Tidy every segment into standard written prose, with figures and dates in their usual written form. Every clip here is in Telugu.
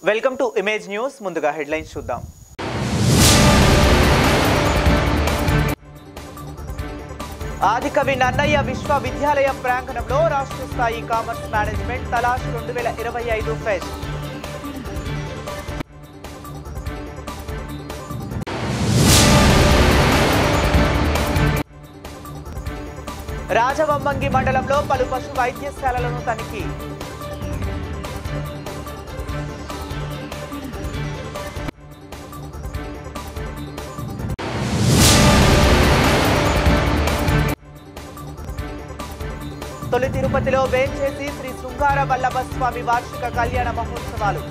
Welcome to image news. ముందుగా హెడ్లైన్స్ చూద్దాం. ఆదికవి నన్నయ్య విశ్వవిద్యాలయం ప్రాంగణంలో రాష్ట్ర స్థాయి commerce management Talaash 2025 pest. Rajavommangi మండలంలో పలు పశు వైద్యశాలలను తనిఖీ. తొలి తిరుపతిలో వేంచేసి శ్రీ శృంగార వల్లభ స్వామి వార్షిక కళ్యాణ మహోత్సవాలు.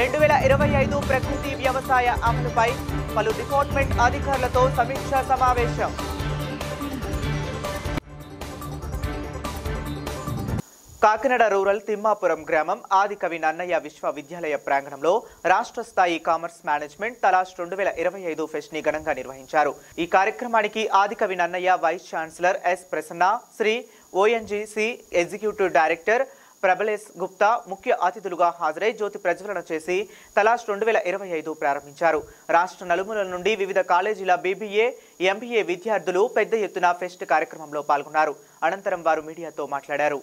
రెండు 2025 ప్రకృతి వ్యవసాయ అమలుపై పలు డిపార్ట్మెంట్ అధికారులతో సమీక్షా సమావేశం. కాకినాడ రూరల్ తిమ్మాపురం గ్రామం ఆదికవి నన్నయ్య విశ్వవిద్యాలయ ప్రాంగణంలో రాష్ట్ర స్థాయి కామర్స్ మేనేజ్మెంట్ తలాష్ 2025 ఫెస్ట్ ని ఘనంగా నిర్వహించారు. ఈ కార్యక్రమానికి Adikavi Nannaya vice chancellor S Prasanna, Shri ONGC executive director Prabalesh Gupta ముఖ్య అతిథులుగా హాజరై జ్యోతి ప్రజ్వలన చేసి తలాష్ 2025 ప్రారంభించారు. రాష్ట్ర నలుమూలల నుండి వివిధ కాలేజీల బీబీఏ, ఎంబీఏ విద్యార్థులు పెద్ద ఎత్తున ఫెస్ట్ కార్యక్రమంలో పాల్గొన్నారు. అనంతరం వారు మీడియాతో మాట్లాడారు.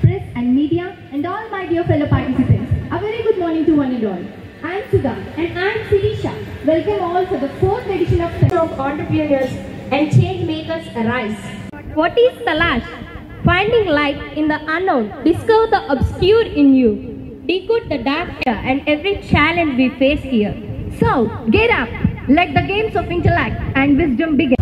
Press and media and all my dear fellow participants, a very good morning to one and all. I am Sudha and I am Sirisha. Welcome all for the 4th edition of Entrepreneurs and Change Makers Arise. What is Talash? Finding light in the unknown. Discover the obscure in you. Decode the dark and every challenge we face here. So, get up. Let the games of intellect and wisdom begin.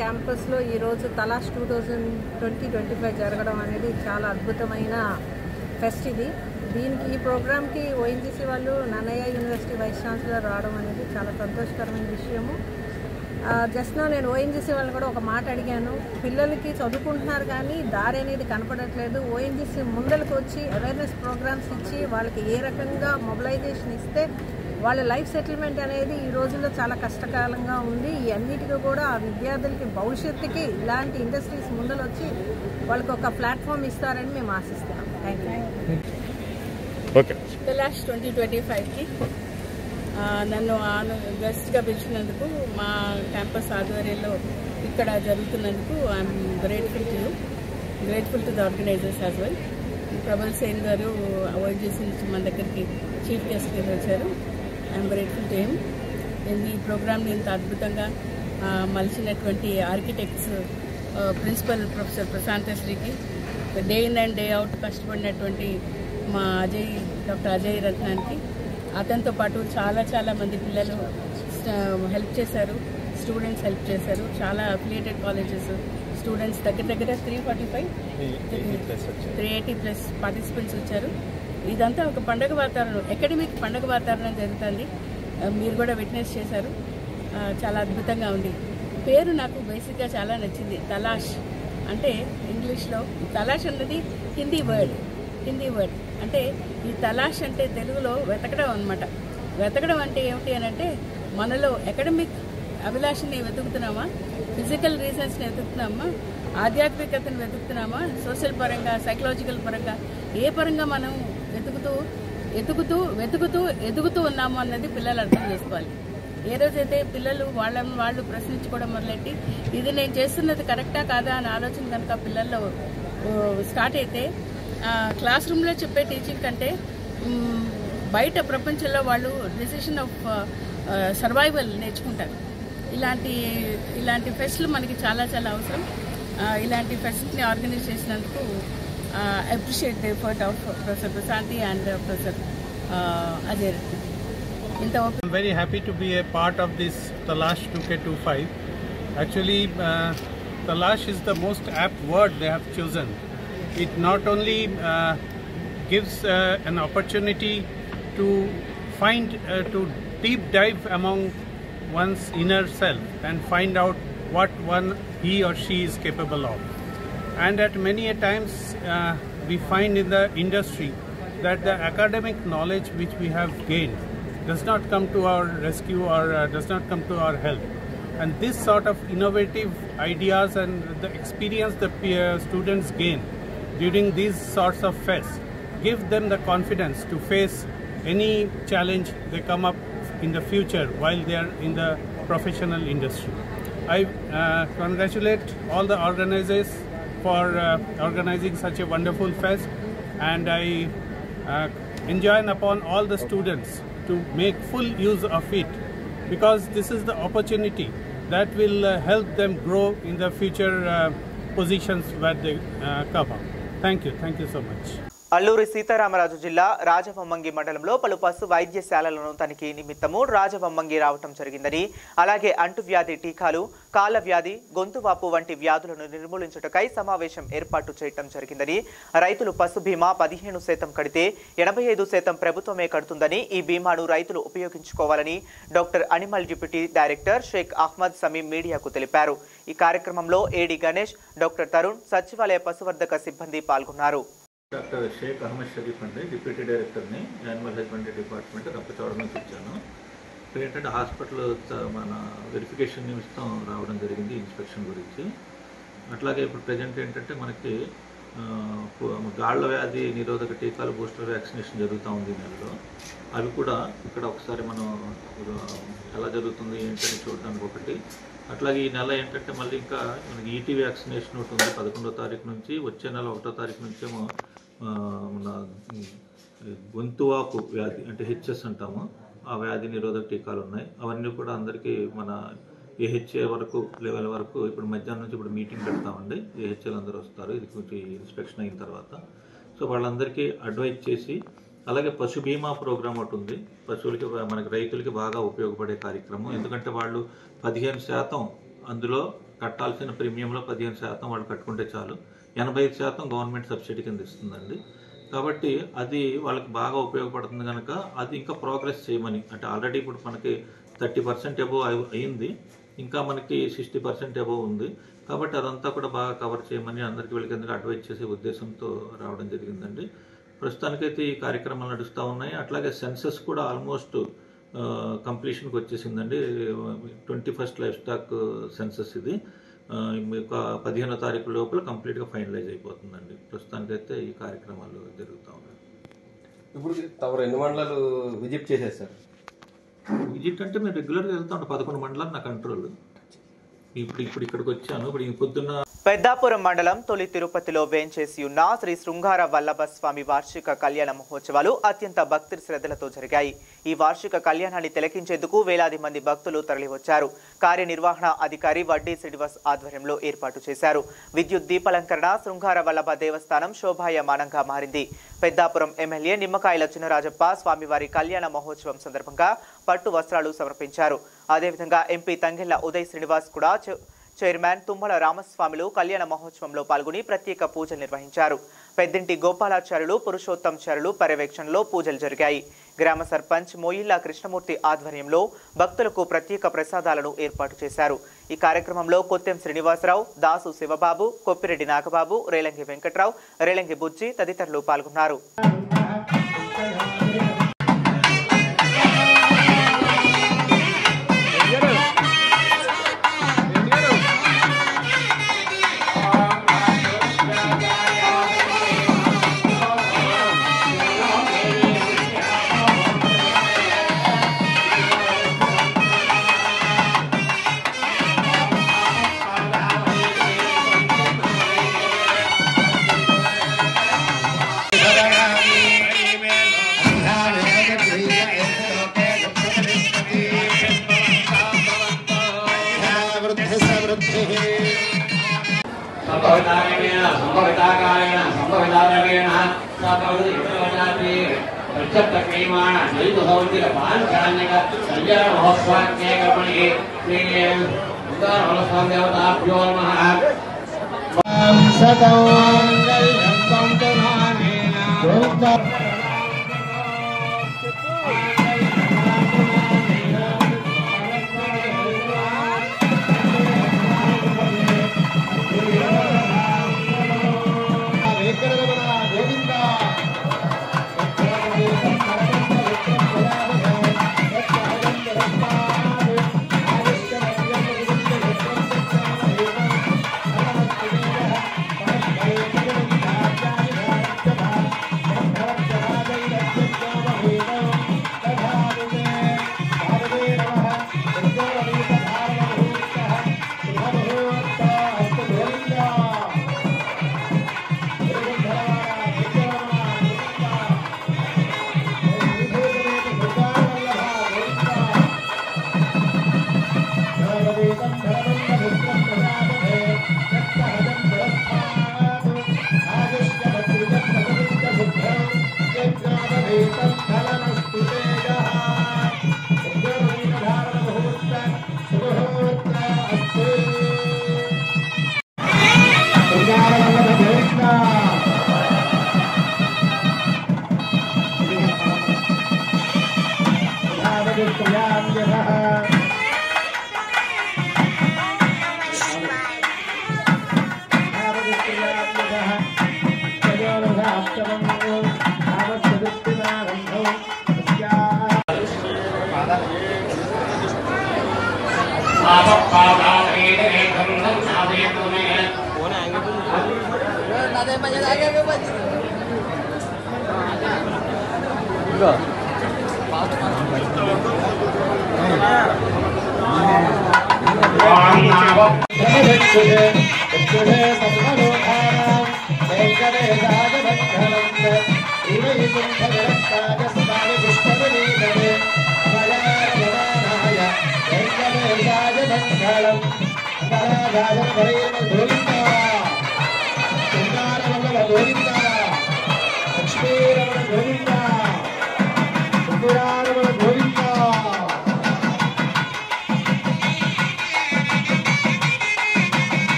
క్యాంపస్లో ఈరోజు తలాష్ 2025 జరగడం అనేది చాలా అద్భుతమైన ఫెస్ట్. దీనికి ఈ ప్రోగ్రామ్కి ఓఎన్జీసీ వాళ్ళు నన్నయ్య యూనివర్సిటీ వైస్ ఛాన్సలర్ రావడం అనేది చాలా సంతోషకరమైన విషయము. జస్ట్నో నేను ఓఎన్జీసీ వాళ్ళని కూడా ఒక మాట అడిగాను. పిల్లలకి చదువుకుంటున్నారు కానీ దారి అనేది కనపడట్లేదు. ఓఎన్జీసీ ముందరకు వచ్చి అవేర్నెస్ ప్రోగ్రామ్స్ ఇచ్చి వాళ్ళకి ఏ రకంగా మొబిలైజేషన్ ఇస్తే వాళ్ళ లైఫ్ సెటిల్మెంట్ అనేది ఈ రోజుల్లో చాలా కష్టకాలంగా ఉంది. ఈ అన్నిటికీ కూడా ఆ విద్యార్థులకి భవిష్యత్తుకి ఇలాంటి ఇండస్ట్రీస్ ముందలు వచ్చి వాళ్ళకి ఒక ప్లాట్ఫామ్ ఇస్తారని మేము ఆశిస్తున్నాం. Thank you. తలాష్ 2025కి నన్ను గెస్ట్గా పిలిచినందుకు మా క్యాంపస్ ఆధ్వర్యంలో ఇక్కడ జరుగుతున్నందుకు I'm grateful to the organisers as well. Prabal Sen garu ONGC నుంచి మన దగ్గరికి చీఫ్ గెస్ట్గా వచ్చారు. I'm grateful to him. ఈ ప్రోగ్రామ్ని ఇంత అద్భుతంగా మలిచినటువంటి ఆర్కిటెక్ట్స్ ప్రిన్సిపల్ ప్రొఫెసర్ ప్రశాంతశ్రీకి, day in and day out కష్టపడినటువంటి మా డాక్టర్ అజయ్ రత్నానికి, అతనితో పాటు చాలా మంది పిల్లలు హెల్ప్ చేశారు, స్టూడెంట్స్ హెల్ప్ చేశారు. చాలా అఫిలియేటెడ్ కాలేజెస్ స్టూడెంట్స్ దగ్గర 380+ పార్టిసిపెంట్స్ వచ్చారు. ఇదంతా ఒక పండగ వాతావరణం, అకాడమిక్ పండగ వాతావరణం జరుగుతుంది. మీరు కూడా విట్నెస్ చేశారు. చాలా అద్భుతంగా ఉంది. పేరు నాకు బేసిక్గా చాలా నచ్చింది. తలాష్ అంటే ఇంగ్లీష్లో తలాష్ అన్నది హిందీ వర్డ్ అంటే ఈ తలాష్ అంటే తెలుగులో వెతకడం అనమాట. వెతకడం అంటే ఏమిటి అని అంటే మనలో అకాడమిక్ అభిలాషని వెతుకుతున్నామా, ఫిజికల్ రీజన్స్ని వెతుకుతున్నామా, ఆధ్యాత్మికతను వెతుకుతున్నామా, సోషల్ పరంగా, సైకలాజికల్ పరంగా, ఏ పరంగా మనం ఎదుగుతూ ఉన్నాము అన్నది పిల్లలు అర్థం చేసుకోవాలి. ఏ రోజైతే పిల్లలు వాళ్ళు ప్రశ్నించుకోవడం మొదలెట్టి ఇది నేను చేస్తున్నది కరెక్టా కాదా అనే ఆలోచన కనుక పిల్లల్లో స్టార్ట్ అయితే క్లాస్ రూమ్లో చెప్పే టీచింగ్ కంటే బయట ప్రపంచంలో వాళ్ళు డెసిషన్ ఆఫ్ సర్వైవల్ నేర్చుకుంటారు. ఇలాంటి ఫెస్ట్లు మనకి చాలా చాలా అవసరం. ఇలాంటి ఫెస్ట్ని ఆర్గనైజ్ చేసినందుకు appreciate the effort of professor Prashanti and professor Ajay. I'm very happy to be a part of this Talash 2K25. Actually, Talash is the most apt word they have chosen. It not only gives an opportunity to find, to deep dive among one's inner self and find out what he or she is capable of. And at many a times we find in the industry that the academic knowledge which we have gained does not come to our rescue or does not come to our help. And this sort of innovative ideas and the experience the students gain during these sorts of fests give them the confidence to face any challenge they come up in the future while they are in the professional industry. I congratulate all the organizers for organizing such a wonderful fest, and I enjoin upon all the students to make full use of it, because this is the opportunity that will help them grow in the future positions where they come up. Thank you so much. Alluri Sitaramaraju జిల్లా రాజవొమ్మంగి మండలంలో పలు పశు వైద్యశాలలను తనిఖీ నిమిత్తము రాజవొమ్మంగి రావటం జరిగిందని, అలాగే అంటువ్యాధి టీకాలు, కాళ్ల వ్యాధి, గొంతువాపు వంటి వ్యాధులను నిర్మూలించుటకై సమావేశం ఏర్పాటు చేయటం జరిగిందని, రైతులు పశు బీమా 15% కడితే 85% ప్రభుత్వమే కడుతుందని, ఈ బీమాను రైతులు ఉపయోగించుకోవాలని doctor animal deputy director Sheikh Ahmed Sameem మీడియాకు తెలిపారు. ఈ కార్యక్రమంలో ఏడి గణేష్, డాక్టర్ తరుణ్, సచివాలయ పశువర్ధక సిబ్బంది పాల్గొన్నారు. డాక్టర్ షేక్ అహ్మద్ షరీఫ్ అండి, డిప్యూటీ డైరెక్టర్ని, యానిమల్ హస్బెండరీ డిపార్ట్మెంట్ రంపచోడవరం నుంచి వచ్చాను. ఇప్పుడు ఏంటంటే హాస్పిటల్ మన వెరిఫికేషన్ నిమిత్తం రావడం జరిగింది ఇన్స్పెక్షన్ గురించి. అట్లాగే ఇప్పుడు ప్రజెంట్ ఏంటంటే మనకి గాళ్ల వ్యాధి నిరోధక టీకాలు, బూస్టర్ వ్యాక్సినేషన్ జరుగుతూ ఉంది ఈ నెలలో. అవి కూడా ఇక్కడ ఒకసారి మనం ఎలా జరుగుతుంది ఏంటని చూడడానికి ఒకటి. అట్లాగే ఈ నెల ఏంటంటే మళ్ళీ ఇంకా మనకి ఈటీ వ్యాక్సినేషన్ ఒకటి ఉంది 11వ తారీఖు నుంచి. వచ్చే నెల 1వ తారీఖు నుంచేమో మన గొంతువాపు వ్యాధి అంటే హెచ్ఎస్ అంటాము, ఆ వ్యాధి నిరోధక టీకాలు ఉన్నాయి. అవన్నీ కూడా అందరికీ మన ఏహెచ్ఏ వరకు లెవెల్ వరకు ఇప్పుడు మధ్యాహ్నం నుంచి ఇప్పుడు మీటింగ్ పెడతామండి. ఏహెచ్ఏలు అందరూ వస్తారు ఇది కొంచెం ఇన్స్పెక్షన్ అయిన తర్వాత. సో వాళ్ళందరికీ అడ్వైజ్ చేసి, అలాగే పశు బీమా ప్రోగ్రామ్ ఒకటి ఉంది. పశువులకి మనకి రైతులకి బాగా ఉపయోగపడే కార్యక్రమం. ఎందుకంటే వాళ్ళు 15% అందులో కట్టాల్సిన ప్రీమియంలో 15% వాళ్ళు కట్టుకుంటే చాలు, 85% గవర్నమెంట్ సబ్సిడీ కింద ఇస్తుందండి. కాబట్టి అది వాళ్ళకి బాగా ఉపయోగపడుతుంది కనుక అది ఇంకా ప్రోగ్రెస్ చేయమని, అంటే ఆల్రెడీ ఇప్పుడు మనకి 30% అబోవ్ అయింది, ఇంకా మనకి 60% అబోవ్ ఉంది. కాబట్టి అదంతా కూడా బాగా కవర్ చేయమని అందరికీ వీళ్ళకి అడ్వైజ్ చేసే ఉద్దేశంతో రావడం జరిగిందండి. ప్రస్తుతానికైతే ఈ కార్యక్రమాలు నడుస్తూ ఉన్నాయి. అట్లాగే సెన్సస్ కూడా ఆల్మోస్ట్ కంప్లీషన్కి వచ్చేసిందండి. 21st లైఫ్ స్టాక్ సెన్సస్ ఇది 15వ తారీఖు లోపల కంప్లీట్గా ఫైనలైజ్ అయిపోతుందండి. ప్రస్తుతానికైతే ఈ కార్యక్రమాలు జరుగుతూ ఉన్నాయి. ఇప్పుడు తమరు ఎన్ని మండలాలు విజిట్ చేశారు సార్? విజిట్ అంటే మేము రెగ్యులర్గా వెళ్తా ఉంటాం. 11 మండలాలు నా కంట్రోల్. ఇప్పుడు ఇక్కడికి వచ్చాను. ఇప్పుడు పొద్దున్న పెద్దాపురం మండలం తొలి తిరుపతిలో వేంచేసి ఉన్న శ్రీ శృంగార వల్లభ స్వామి వార్షిక కళ్యాణ మహోత్సవాలు అత్యంత భక్తి శ్రద్ధలతో జరిగాయి. ఈ వార్షిక కళ్యాణాన్ని తిలకించేందుకు వేలాది మంది భక్తులు తరలివచ్చారు. కార్యనిర్వహణ అధికారి వడ్డీ శ్రీనివాస్ ఆధ్వర్యంలో ఏర్పాటు చేశారు. విద్యుత్ దీపాలంకరణ శృంగార వల్లభ దేవస్థానం శోభాయమానంగా మారింది. పెద్దాపురం ఎమ్మెల్యే నిమ్మకాయల చినరాజప్ప స్వామివారి కళ్యాణ మహోత్సవం సందర్భంగా పట్టు వస్త్రాలు సమర్పించారు. అదేవిధంగా ఎంపీ తంగెళ్ల ఉదయ్ శ్రీనివాస్ కూడా చైర్మన్ తుమ్మల రామస్వామిలు కళ్యాణ మహోత్సవంలో పాల్గొని ప్రత్యేక పూజలు నిర్వహించారు. పెద్దింటి గోపాలాచార్యులు, పురుషోత్తంచార్యులు పర్యవేక్షణలో పూజలు జరిగాయి. గ్రామ సర్పంచ్ మోయిల్లా కృష్ణమూర్తి ఆధ్వర్యంలో భక్తులకు ప్రత్యేక ప్రసాదాలను ఏర్పాటు చేశారు. ఈ కార్యక్రమంలో కొత్తెం శ్రీనివాసరావు, దాసు శివబాబు, కొప్పిరెడ్డి నాగబాబు, రేలంగి వెంకట్రావు, రేలంగి బుజ్జి తదితరులు పాల్గొన్నారు.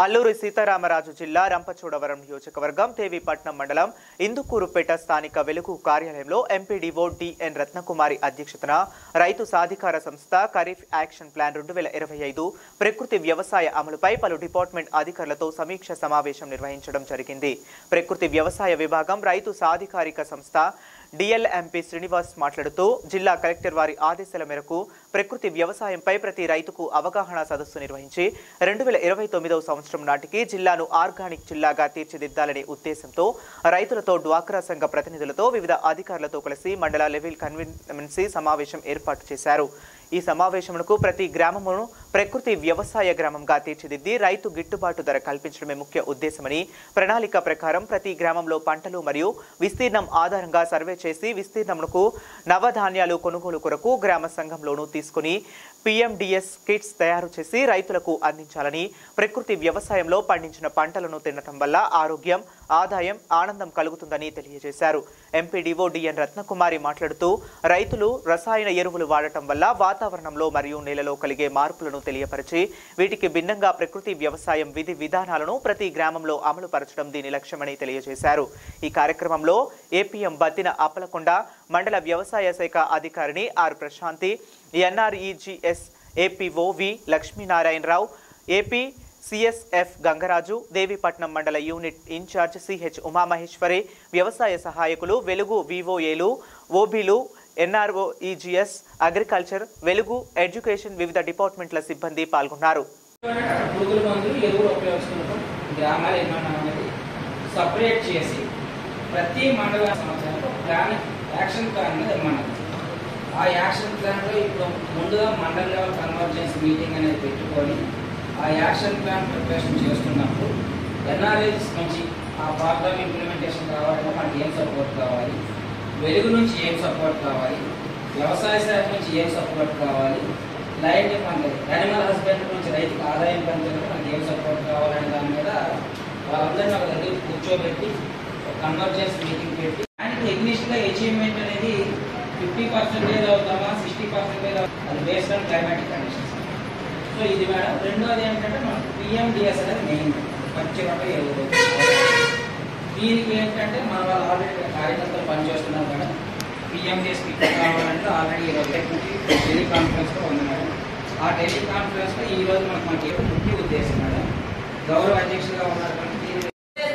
అల్లూరి సీతారామరాజు జిల్లా రంపచోడవరం నియోజకవర్గం దేవీపట్నం మండలం ఇందుకూరుపేట స్థానిక వెలుగు కార్యాలయంలో ఎంపీడీఓ డిఎన్ రత్నకుమారి అధ్యక్షతన రైతు సాధికార సంస్థ ఖరీఫ్ యాక్షన్ ప్లాన్ 2025 ప్రకృతి వ్యవసాయ అమలుపై పలు డిపార్ట్మెంట్ అధికారులతో సమీక్ష సమావేశం నిర్వహించడం జరిగింది. ప్రకృతి వ్యవసాయ విభాగం రైతు సాధికారిక సంస్థ డిఎల్ఎంపీ శ్రీనివాస్ మాట్లాడుతూ జిల్లా కలెక్టర్ వారి ఆదేశాల మేరకు ప్రకృతి వ్యవసాయంపై ప్రతి రైతుకు అవగాహన సదస్సు నిర్వహించి 2029వ సంవత్సరం నాటికి జిల్లాను ఆర్గానిక్ జిల్లాగా తీర్చిదిద్దాలనే ఉద్దేశంతో రైతులతో డ్వాక్రా సంఘ ప్రతినిధులతో వివిధ అధికారులతో కలిసి మండల లెవెల్ కన్వీనెన్సీ సమావేశం ఏర్పాటు చేశారు. ఈ సమావేశమునకు ప్రతి గ్రామమును ప్రకృతి వ్యవసాయ గ్రామంగా తీర్చిదిద్ది రైతు గిట్టుబాటు ధర కల్పించడమే ముఖ్య ఉద్దేశమని, ప్రణాళిక ప్రకారం ప్రతి గ్రామంలో పంటలు మరియు విస్తీర్ణం ఆధారంగా సర్వే చేసి విస్తీర్ణమునకు నవధాన్యాలు కొనుగోలు కొరకు గ్రామ సంఘంలోనూ తీసుకుని పిఎండిఎస్ కిట్స్ తయారు చేసి రైతులకు అందించాలని, ప్రకృతి వ్యవసాయంలో పండించిన పంటలను తినటం వల్ల ఆరోగ్యం, ఆదాయం, ఆనందం కలుగుతుందని తెలియజేశారు. ఎంపీడీఓ డిఎన్ రత్నకుమారి మాట్లాడుతూ రైతులు రసాయన ఎరువులు వాడటం వల్ల వాతావరణంలో మరియు నేలలో కలిగే మార్పులను తెలియపరిచి వీటికి భిన్నంగా ప్రకృతి వ్యవసాయం విధి విధానాలను ప్రతి గ్రామంలో అమలు పరచడం దీని లక్ష్యమని తెలియజేశారు. ఈ కార్యక్రమంలో ఏపీఎం బత్తిన అప్పలకొండ, మండల వ్యవసాయ శాఖ అధికారిని R Prashanthi, NREGS APO V Lakshminarayanarao, AP CSF Gangaraju, Devipatnam మండల యూనిట్ ఇన్ఛార్జ్ సిహెచ్ ఉమామహేశ్వరి, వ్యవసాయ సహాయకులు, వెలుగు వివోఏలు, ఓబీలు, ఎన్ఆర్ఓఈజీఎస్, అగ్రికల్చర్, వెలుగు, ఎడ్యుకేషన్ వివిధ డిపార్ట్మెంట్ల సిబ్బంది పాల్గొన్నారు. సపరేట్ చేసి ప్రతి మండల సంవత్సరానికి ప్లాన్ యాక్షన్ ప్లాన్ నిర్మాణం. ఆ యాక్షన్ ప్లాన్లో ఇప్పుడు ముందుగా మండల లెవెల్ కన్వర్జెన్స్ మీటింగ్ అనేది పెట్టుకొని ఆ యాక్షన్ ప్లాన్ ప్రిపరేషన్ చేస్తున్నప్పుడు ఎన్ఆర్ఐస్ నుంచి ఆ ప్రోగ్రామ్ ఇంప్లిమెంటేషన్ కావాలంటే మనకి ఏం సపోర్ట్ కావాలి, వెలుగు నుంచి ఏం సపోర్ట్ కావాలి, వ్యవసాయ శాఖ నుంచి ఏం సపోర్ట్ కావాలి, లైన్ మనకి యానిమల్ హస్బెండరీ నుంచి రైతుకు ఆదాయం పెంచడానికి మనకి ఏం సపోర్ట్ కావాలనే దాని మీద వాళ్ళందరినీ ఒక దగ్గర కూర్చోబెట్టి ఒక కన్వర్జెన్స్ మీటింగ్ పెట్టి అండ్ టెక్నికల్గా అచీవ్మెంట్ అనేది 50% అవుతామా 60% అది based on climatic conditions. So ఇది మేడం. రెండోది ఏంటంటే మనకు పిఎండిఎస్ అనేది మెయిన్ ఖచ్చితంగా ఎరువులు. దీనికి ఏంటంటే మన వాళ్ళు ఆల్రెడీ కార్యకర్తలు పనిచేస్తున్నారు మేడం. పిఎండిఎస్ కిట్ కావాలంటే ఆల్రెడీ టెలికాన్ఫరెన్స్లో ఉంది మేడం. ఆ టెలికాన్ఫరెన్స్లో ఈ రోజు మనకి ముఖ్య ఉద్దేశం మేడం గౌరవ అధ్యక్షులుగా ఉన్నటువంటి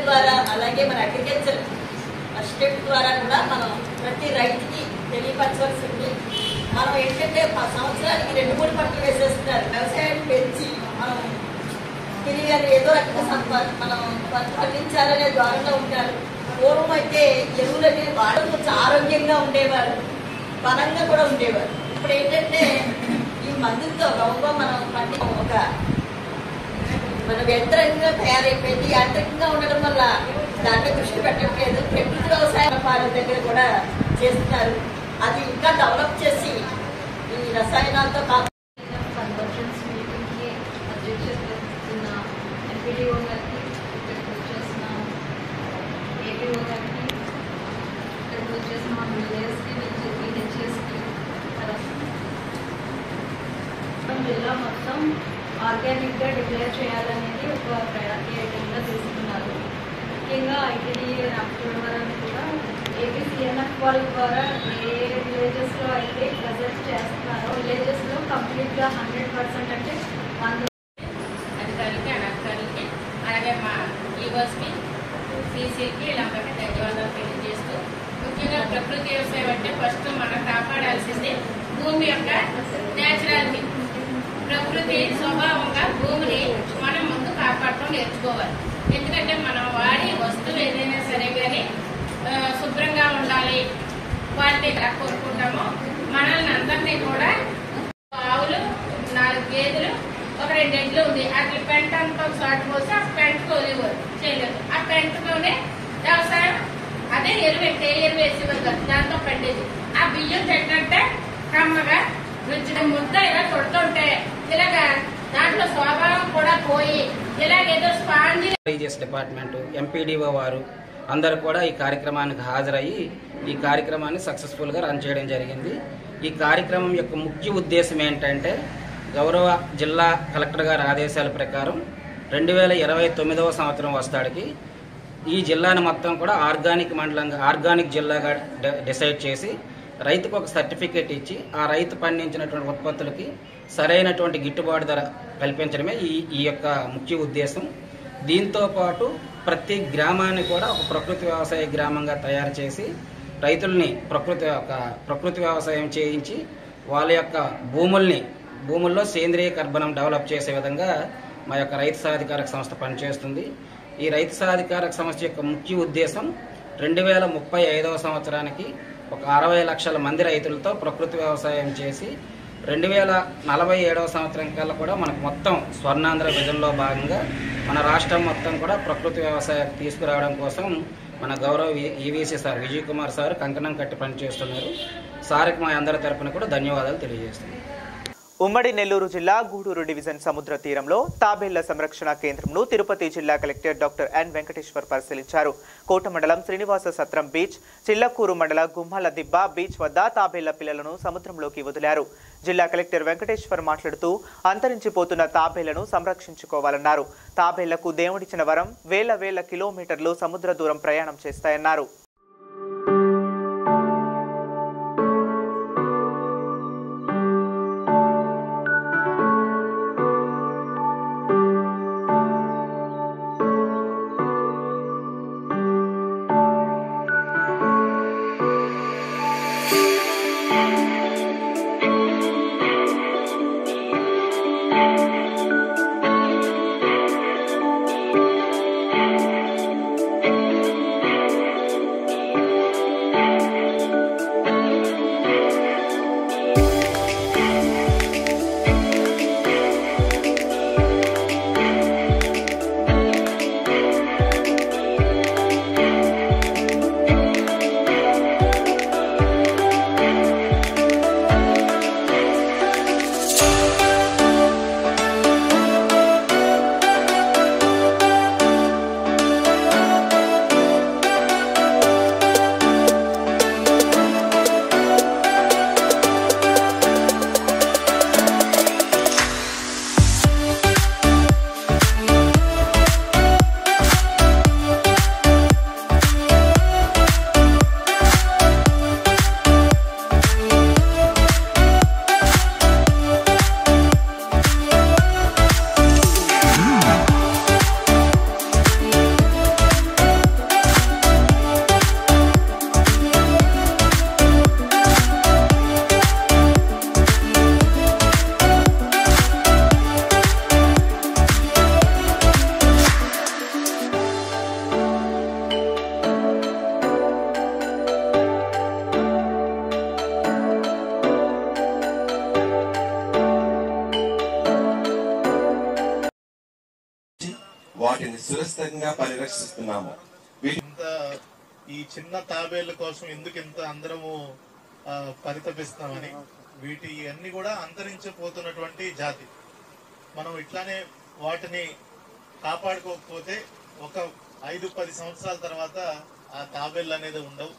ద్వారా అలాగే మన అగ్రికల్చర్ స్టెప్ ద్వారా కూడా మనం ప్రతి రైతుకి తెలియపరచవలసింది. మనం ఏంటంటే సంవత్సరానికి 2-3 పంటలు వేసేస్తున్నారు. వ్యవసాయాన్ని పెంచి మనం తిరిగి ఏదో రకంగా మనం పండించాలనే ద్వారంలో ఉంటారు. పూర్వం అయితే ఎరువులు అనేవి వాడడం కొంచెం ఆరోగ్యంగా ఉండేవారు, బలంగా కూడా ఉండేవారు. ఇప్పుడు ఏంటంటే ఈ మందులతో గౌరవ మనం పండి మన యంత్రంగా తయారైపోయింది. యాంత్రికంగా ఉండడం వల్ల దాంట్లో దృష్టి పెట్టట్లేదు. ప్రకృతి వ్యవసాయ పాలన దగ్గర కూడా చేస్తున్నారు. అది ఇంకా డెవలప్ చేసి ఈ రసాయనాలతో కన్వర్జెన్స్ మీటింగ్కి అధ్యక్షత వహిస్తున్న ఎంపీడీఓ గారికి ఇక్కడికి వచ్చేసిన ఏపీఓ గారికి ఇక్కడికి వచ్చేసిన మా విలేజ్కి హెచ్ఎస్కి జిల్లా మొత్తం ఆర్గానిక్గా డిక్లేర్ చేయాలనేది ఒక ప్రయారిటీ ఐటెంగా తీసుకున్నారు. ముఖ్యంగా ఐటీడీఏ రామచోడవరాన్ని కూడా ఏపీసీఎన్ఎఫ్ వాళ్ళ ద్వారా ఏ విలేజెస్లో అయితే ప్రజెంట్ చేస్తున్నారో విలేజెస్లో కంప్లీట్గా 100% అంటే 100 అధికారులకి అనధికారులకి అలాగే మా ఈవర్స్కి సీసీకి ఇలాంటి ధన్యవాదాలు తెలియజేస్తూ ముఖ్యంగా ప్రకృతి వ్యవసాయం అంటే ఫస్ట్ మనం కాపాడాల్సింది భూమి యొక్క న్యాచురాలిటీ. ప్రకృతి స్వభావంగా భూమిని మనం ముందు కాపాడటం నేర్చుకోవాలి. ఎందుకంటే మనం వాడే వస్తువు ఏదైనా సరే కానీ శుభ్రంగా ఉండాలి. వాటిని ఎలా కోరుకుంటామో మనల్ని అందరినీ కూడా ఆవులు 4 గేదెలు ఒక 2 ఎడ్లు ఉంది. అట్లా పెంట అంతా ఒక చోట పోసి ఆ పెంట తోలేవారు చేయలేదు. ఆ పెంటతోనే వ్యవసాయం అదే ఎరువు వేసేవారు కదా, దాంతో పండేది. ఆ బియ్యం తింటే కమ్మగా రుచిగా ముద్ద ఇలా చుడుతుంటే ఇలాగా దాంట్లో స్వభావం కూడా పోయి ఇలాగేదో స్పాంజీ డిపార్ట్మెంట్ ఎంపీడీఓ వారు అందరూ కూడా ఈ కార్యక్రమానికి హాజరయ్యి ఈ కార్యక్రమాన్ని సక్సెస్ఫుల్గా రన్ చేయడం జరిగింది. ఈ కార్యక్రమం యొక్క ముఖ్య ఉద్దేశం ఏంటంటే గౌరవ జిల్లా కలెక్టర్ గారి ఆదేశాల ప్రకారం 2029వ సంవత్సరం వస్తాడికి ఈ జిల్లాను మొత్తం కూడా ఆర్గానిక్ మండలంగా ఆర్గానిక్ జిల్లాగా డిసైడ్ చేసి రైతుకు ఒక సర్టిఫికేట్ ఇచ్చి ఆ రైతు పండించినటువంటి ఉత్పత్తులకి సరైనటువంటి గిట్టుబాటు ధర కల్పించడమే ఈ యొక్క ముఖ్య ఉద్దేశం. దీంతో పాటు ప్రతి గ్రామాన్ని కూడా ఒక ప్రకృతి వ్యవసాయ గ్రామంగా తయారు చేసి రైతుల్ని ప్రకృతి వ్యవసాయం చేయించి వాళ్ళ యొక్క భూముల్లో సేంద్రియ కర్బనం డెవలప్ చేసే విధంగా మా యొక్క రైతు సాధికారక సంస్థ పనిచేస్తుంది. ఈ రైతు సాధికారక సంస్థ యొక్క ముఖ్య ఉద్దేశం 2035వ సంవత్సరానికి ఒక 60 లక్షల మంది రైతులతో ప్రకృతి వ్యవసాయం చేసి 2047వ సంవత్సరం కల్లా కూడా మనకు మొత్తం స్వర్ణాంధ్ర విజన్లో భాగంగా మన రాష్ట్రం మొత్తం కూడా ప్రకృతి వ్యవసాయం తీసుకురావడం కోసం మన గౌరవ EVC sir Vijay Kumar sir కంకణం కట్టి పనిచేస్తున్నారు. సార్కి మా అందరి తరపున కూడా ధన్యవాదాలు తెలియజేస్తున్నాను. ఉమ్మడి నెల్లూరు జిల్లా గూడూరు డివిజన్ సముద్ర తీరంలో తాబేళ్ల సంరక్షణ కేంద్రంను తిరుపతి జిల్లా కలెక్టర్ డాక్టర్ ఎన్ వెంకటేశ్వర్ పరిశీలించారు. కోట మండలం శ్రీనివాస సత్రం బీచ్, చిల్లకూరు మండలం గుమ్మల దిబ్బ బీచ్ వద్ద తాబేళ్ల పిల్లలను సముద్రంలోకి వదిలారు. జిల్లా కలెక్టర్ వెంకటేశ్వర్ మాట్లాడుతూ అంతరించిపోతున్న తాబేళ్లను సంరక్షించుకోవాలన్నారు. తాబేళ్లకు దేవుడిచ్చిన వరం వేల కిలోమీటర్లు సముద్ర దూరం ప్రయాణం చేస్తాయన్నారు. వాటిని సురక్షితంగా పరిరక్షిస్తున్నాము. ఈ చిన్న తాబేళ్ల కోసం ఎందుకు ఇంత అందరము పరితపిస్తామని, వీటి అన్ని కూడా అంతరించిపోతున్నటువంటి జాతి. మనం ఇట్లానే వాటిని కాపాడుకోకపోతే ఒక 5-10 సంవత్సరాల తర్వాత ఆ తాబేళ్ళు అనేది ఉండవు.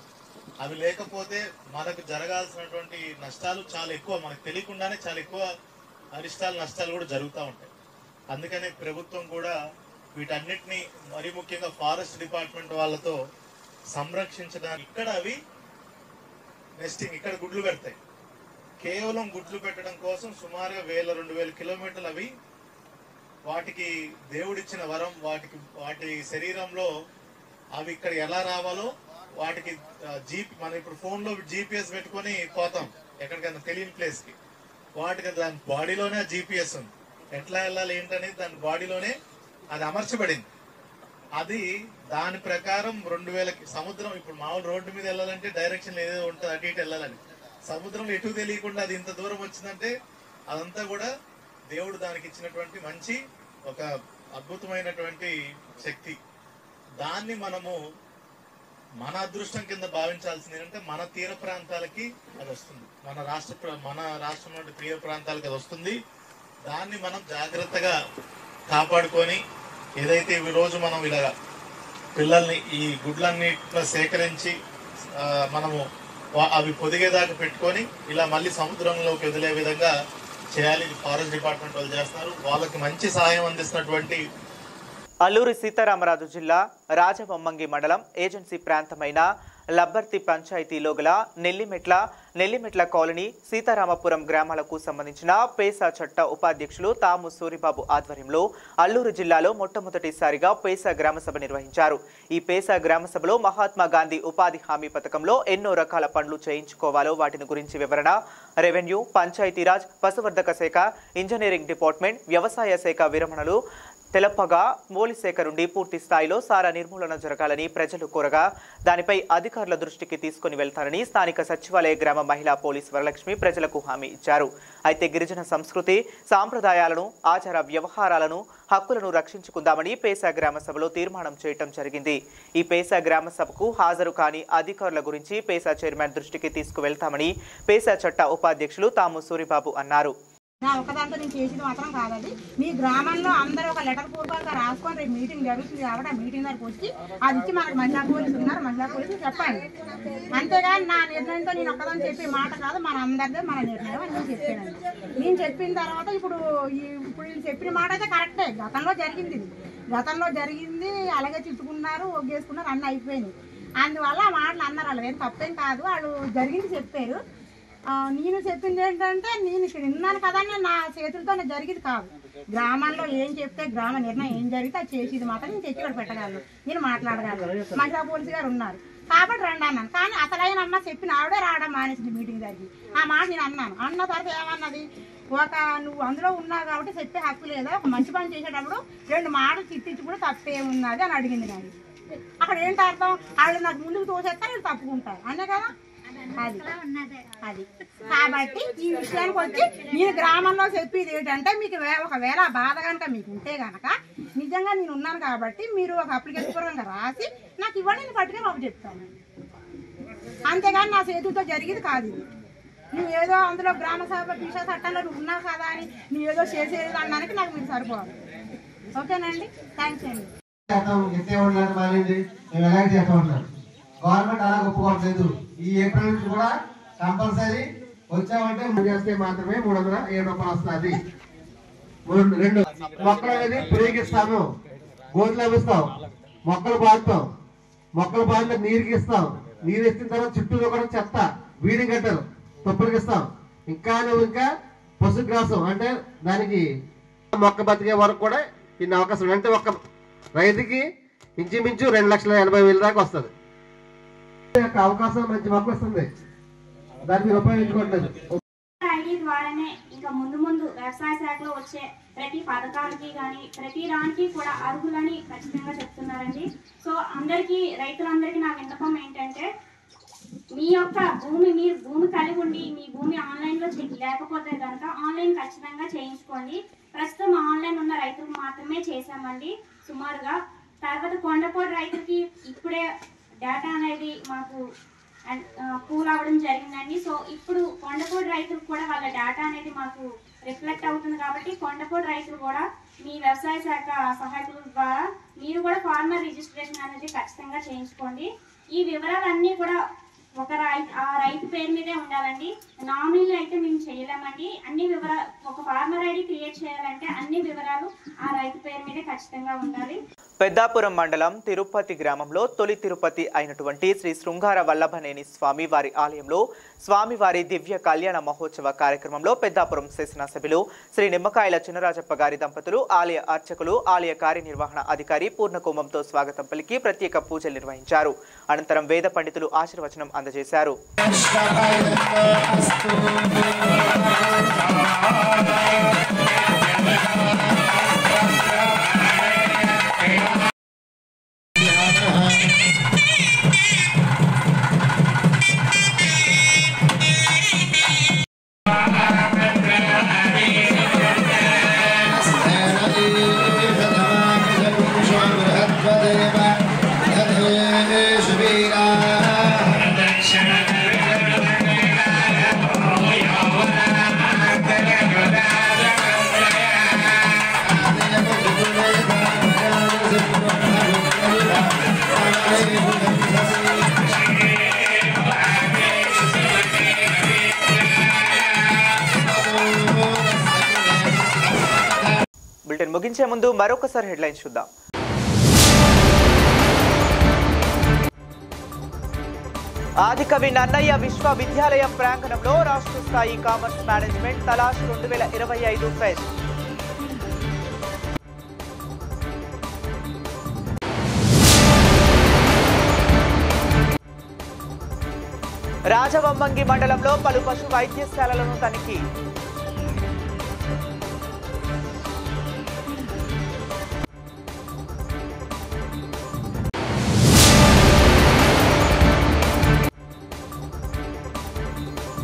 అవి లేకపోతే మనకు జరగాల్సినటువంటి నష్టాలు చాలా ఎక్కువ, మనకు తెలియకుండానే చాలా ఎక్కువ అరిష్టాలు నష్టాలు కూడా జరుగుతూ ఉంటాయి. అందుకనే ప్రభుత్వం కూడా వీటన్నిటిని మరి ముఖ్యంగా ఫారెస్ట్ డిపార్ట్మెంట్ వాళ్ళతో సంరక్షించడానికి ఇక్కడ అవి నెస్టింగ్ ఇక్కడ గుడ్లు పెడతాయి. కేవలం గుడ్లు పెట్టడం కోసం సుమారుగా 1000-2000 కిలోమీటర్లు అవి వాటికి దేవుడిచ్చిన వరం, వాటి శరీరంలో అవి ఇక్కడ ఎలా రావాలో వాటికి మనం ఇప్పుడు ఫోన్ లో GPS పెట్టుకొని పోతాం ఎక్కడికైనా తెలియని ప్లేస్ కి, వాటికి దాని బాడీలోనే GPS ఉంది. ఎట్లా వెళ్ళాలి ఏంటనేది దాని బాడీలోనే అది అమర్చబడింది. అది దాని ప్రకారం 2000 సముద్రం, ఇప్పుడు మామూలు రోడ్డు మీద వెళ్ళాలంటే డైరెక్షన్ ఏదో ఉంటుంది, అటు ఇటు వెళ్ళాలని. సముద్రంలో ఎటు తెలియకుండా అది ఇంత దూరం వచ్చిందంటే అదంతా కూడా దేవుడు దానికి ఇచ్చినటువంటి మంచి ఒక అద్భుతమైనటువంటి శక్తి. దాన్ని మనము మన అదృష్టం కింద భావించాల్సింది ఏంటంటే మన తీర ప్రాంతాలకి అది వస్తుంది, మన రాష్ట్రంలో తీర ప్రాంతాలకి అది వస్తుంది. దాన్ని మనం జాగ్రత్తగా కాపాడుకొని ఏదైతే ఈ రోజు మనం ఇలా పిల్లల్ని ఈ గుడ్లన్నిట్లో సేకరించి మనము అవి పొదిగేదాకా పెట్టుకొని ఇలా మళ్ళీ సముద్రంలోకి వదిలే విధంగా చేయాలి. ఫారెస్ట్ డిపార్ట్మెంట్ వాళ్ళు చేస్తున్నారు. వాళ్ళకి మంచి సహాయం అందిస్తున్నటువంటి అల్లూరి సీతారామరాజు జిల్లా రాజబొమ్మంగి మండలం ఏజెన్సీ ప్రాంతమైన లబ్బర్తి పంచాయతీలో గల నెల్లిమెట్ల కాలనీ సీతారామపురం గ్రామాలకు సంబంధించిన పేసా చట్ట ఉపాధ్యక్షులు తాము సూరిబాబు ఆధ్వర్యంలో అల్లూరు జిల్లాలో మొట్టమొదటిసారిగా పేసా గ్రామసభ నిర్వహించారు. ఈ పేసా గ్రామసభలో మహాత్మా గాంధీ ఉపాధి హామీ పథకంలో ఎన్నో రకాల పనులు చేయించుకోవాలో వాటిని గురించి వివరణ, రెవెన్యూ, పంచాయతీరాజ్, పశువర్ధక శాఖ, ఇంజనీరింగ్ డిపార్ట్మెంట్, వ్యవసాయ శాఖ విరమణలు తెలపగా పోలీస్ శాఖ నుండి పూర్తి స్థాయిలో సారా నిర్మూలన జరగాలని ప్రజలు కోరగా దానిపై అధికారుల దృష్టికి తీసుకుని వెళ్తారని స్థానిక సచివాలయ గ్రామ మహిళా పోలీస్ వరలక్ష్మి ప్రజలకు హామీ ఇచ్చారు. అయితే గిరిజన సంస్కృతి, సాంప్రదాయాలను, ఆచార వ్యవహారాలను, హక్కులను రక్షించుకుందామని పేసా గ్రామ సభలో తీర్మానం చేయటం జరిగింది. ఈ పేసా గ్రామ సభకు హాజరు కాని అధికారుల గురించి పేసా చైర్మన్ దృష్టికి తీసుకువెళ్తామని పేసా చట్ట ఉపాధ్యక్షులు తాము సూరిబాబు అన్నారు. నా ఒకదాంతో నేను చేసేది మాత్రం కాదండి. మీ గ్రామంలో అందరూ ఒక లెటర్ పూర్వకంగా రాసుకొని రేపు మీటింగ్ జరుగుతుంది కాబట్టి ఆ మీటింగ్ దగ్గరకు వచ్చి అది ఇచ్చి మనకు మహిళా పోలీసులు ఉన్నారు, మహిళా పోలీసులు చెప్పండి. అంతేగాని నా నిర్ణయంతో నేను ఒక్కదాన్ని చెప్పే మాట కాదు, మన అందరిదే మన నిర్ణయం అని నేను చెప్పానండి. నేను చెప్పిన తర్వాత ఇప్పుడు నేను చెప్పిన మాట అయితే కరెక్టే. గతంలో జరిగింది అలాగే తిట్టుకున్నారు, ఒగ్గేసుకున్నారు, అన్నీ అయిపోయినాయి. అందువల్ల ఆ మాటలు అన్నారు. వాళ్ళు ఏం తప్పేం కాదు, వాళ్ళు జరిగింది చెప్పారు. నేను చెప్పింది ఏంటంటే నేను ఇక్కడ విన్నాను కదా, నా చేతులతో జరిగింది కాదు. గ్రామంలో ఏం చెప్తే గ్రామ నిర్ణయం ఏం జరిగితే అది చేసేది మాత్రం నేను తెచ్చి ఇక్కడ పెట్టగలను, నేను మాట్లాడగలను. మహిళా పోలీసు గారు ఉన్నారు కాబట్టి రండి అన్నాను. కానీ అసలైన అమ్మ చెప్పిన ఆవిడే రావడం మానేసింది మీటింగ్ జరిగి. ఆ మాట నేను అన్నాను. అన్న తర్వాత ఏమన్నది, నువ్వు అందులో ఉన్నావు కాబట్టి చెప్పే హక్కు లేదా, ఒక మంచి పని చేసేటప్పుడు 2 మాటలు తిట్టించి కూడా తప్పేమున్నది అని అడిగింది. నాకు అక్కడ ఏంటి అర్థం, వాళ్ళు నాకు ముందుకు తోసేస్తారు, నేను తప్పుకుంటారు అనే కదా. అది కాబట్టి ఈ విషయానికి వచ్చి నేను గ్రామంలో చెప్పేది ఏంటంటే, మీకు ఒకవేళ బాధ కనుక మీకు ఉంటే కనుక నిజంగా నేను ఉన్నాను కాబట్టి మీరు ఒక అప్లికేషన్ పూర్వకంగా రాసి నాకు ఇవ్వండి, నేను పట్టుకుని బాబు చెప్తాను. అంతేగాని నా చేతులతో జరిగేది కాదు ఇది. నువ్వు ఏదో అందులో గ్రామ సభ దిశ చట్టంలో నువ్వు ఉన్నావు కదా అని నువ్వు ఏదో చేసేది అనడానికి నాకు మీరు సరిపోవాలి. ఓకేనండి, థ్యాంక్స్ అండి. గవర్నమెంట్ అలా ఒప్పుకోవట్లేదు. ఈ ఏప్రిల్ నుంచి కూడా కంపల్సరీ వచ్చామంటే చేస్తే మాత్రమే 307 రూపాయలు వస్తుంది. 2 మొక్కలు అనేది పెరిగిస్తాము, గోతులు అవిస్తాం, మొక్కలు బాదుతాం, మొక్కలు బాధిన నీరుకి ఇస్తాం. నీరు ఇచ్చిన తర్వాత చుట్టూ కూడా చెత్త వీడింగ్ కట్టారు తొప్పులకి ఇస్తాం. ఇంకా పశుగ్రాసం అంటే దానికి మొక్క బతికే వరకు కూడా ఇన్ని అవకాశం. అంటే ఒక రైతుకి ఇంచుమించు 2,80,000 దాకా వస్తుంది. అవకాశం మంచి మొక్క వస్తుంది, దాన్ని మీరు ఉపయోగించుకోవట్లేదు. ఐడి ద్వారానే ఇంకా ముందు వ్యవసాయ శాఖలో వచ్చే ప్రతి పథకానికి కానీ ప్రతి దానికి కూడా అర్హులని ఖచ్చితంగా చెప్తున్నారండి. సో రైతులందరికీ నా విన్నపం ఏంటంటే, మీ యొక్క మీరు భూమి కలిగి ఉండి మీ భూమి ఆన్లైన్లో లేకపోతే కనుక ఆన్లైన్ ఖచ్చితంగా చేయించుకోండి. ప్రస్తుతం ఆన్లైన్ ఉన్న రైతులకు మాత్రమే చేశామండి సుమారుగా. తర్వాత కొండపోటు రైతులకి ఇప్పుడే డేటా అనేది మాకు కూల్ అవ్వడం జరిగిందండి. సో ఇప్పుడు కొండపోటు రైతులకు కూడా వాళ్ళ డేటా అనేది మాకు రిఫ్లెక్ట్ అవుతుంది కాబట్టి కొండపోటు రైతులు కూడా మీ వ్యవసాయ శాఖ సహాయకుల ద్వారా మీరు కూడా ఫార్మర్ రిజిస్ట్రేషన్ అనేది ఖచ్చితంగా చేయించుకోండి. ఈ వివరాలన్నీ కూడా ఆ రైతు పేరు మీదే ఉండాలండి. నామినీలు అయితే మేము చేయలేమండి. అన్ని వివరాలు ఒక ఫార్మర్ ఐడి క్రియేట్ చేయాలంటే అన్ని వివరాలు ఆ రైతు పేరు మీదే ఖచ్చితంగా ఉండాలి. పెద్దాపురం మండలం తిరుపతి గ్రామంలో తొలి తిరుపతి అయినటువంటి శ్రీ శృంగార వల్లభనేని స్వామివారి ఆలయంలో స్వామివారి దివ్య కళ్యాణ మహోత్సవ కార్యక్రమంలో పెద్దాపురం శాసనసభ్యులు శ్రీ నిమ్మకాయల చినరాజప్ప గారి దంపతులు, ఆలయ అర్చకులు, ఆలయ కార్యనిర్వహణ అధికారి పూర్ణకుంభంతో స్వాగతం పలికి ప్రత్యేక పూజలు నిర్వహించారు. అనంతరం వేద పండితులు ఆశీర్వచనం అందజేశారు. బులెటిన్ ముగించే ముందు మరొకసారి హెడ్లైన్స్ చూద్దాం. ఆదికవి నన్నయ్య విశ్వవిద్యాలయ ప్రాంగణంలో రాష్ట్ర స్థాయి commerce management Talaash 2025 pest. Rajavommangi మండలంలో పలు పశు వైద్యశాలలను తనిఖీ.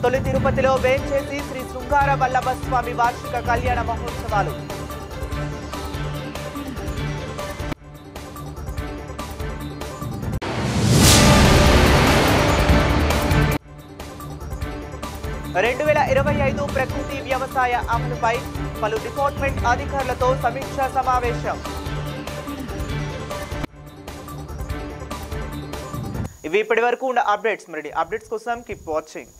తొలి తిరుపతిలో వేంచేసి శ్రీ శృంగార వల్లభ స్వామి వార్షిక కళ్యాణ మహోత్సవాలు. (2025) ప్రకృతి వ్యవసాయ అమలుపై పలు డిపార్ట్మెంట్ అధికారులతో సమీక్షా సమావేశం. ఇవి ఇప్పటి వరకు ఉన్న అప్డేట్స్. మరిన్ని అప్డేట్స్ కోసం కీప్ వాచింగ్.